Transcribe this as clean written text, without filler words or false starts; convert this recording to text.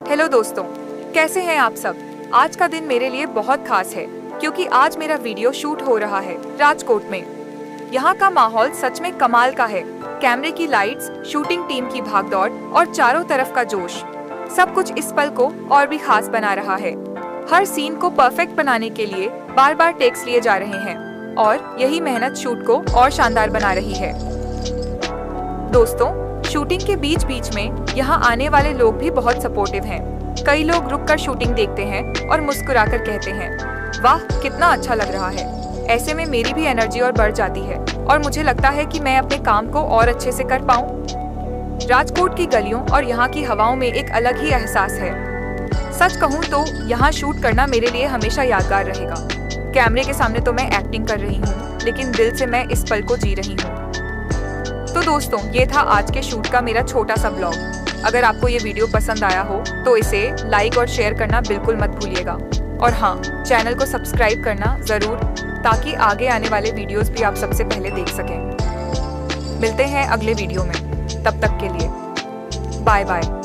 Hello दोस्तों, कैसे हैं आप सब। आज का दिन मेरे लिए बहुत खास है क्योंकि आज मेरा वीडियो शूट हो रहा है राजकोट में। यहाँ का माहौल सच में कमाल का है। कैमरे की लाइट्स, शूटिंग टीम की भागदौड़ और चारों तरफ का जोश, सब कुछ इस पल को और भी खास बना रहा है। हर सीन को परफेक्ट बनाने के लिए बार बार टेक्स लिए जा रहे हैं और यही मेहनत शूट को और शानदार बना रही है। दोस्तों, शूटिंग के बीच बीच में यहाँ आने वाले लोग भी बहुत सपोर्टिव हैं। कई लोग रुककर शूटिंग देखते हैं और मुस्कुराकर कहते हैं, वाह कितना अच्छा लग रहा है। ऐसे में मेरी भी एनर्जी और बढ़ जाती है और मुझे लगता है कि मैं अपने काम को और अच्छे से कर पाऊँ। राजकोट की गलियों और यहाँ की हवाओं में एक अलग ही एहसास है। सच कहूँ तो यहाँ शूट करना मेरे लिए हमेशा यादगार रहेगा। कैमरे के सामने तो मैं एक्टिंग कर रही हूँ, लेकिन दिल से मैं इस पल को जी रही हूँ। तो दोस्तों, ये था आज के शूट का मेरा छोटा सा ब्लॉग। अगर आपको ये वीडियो पसंद आया हो तो इसे लाइक और शेयर करना बिल्कुल मत भूलिएगा। और हाँ, चैनल को सब्सक्राइब करना जरूर, ताकि आगे आने वाले वीडियोस भी आप सबसे पहले देख सकें। मिलते हैं अगले वीडियो में, तब तक के लिए बाय बाय।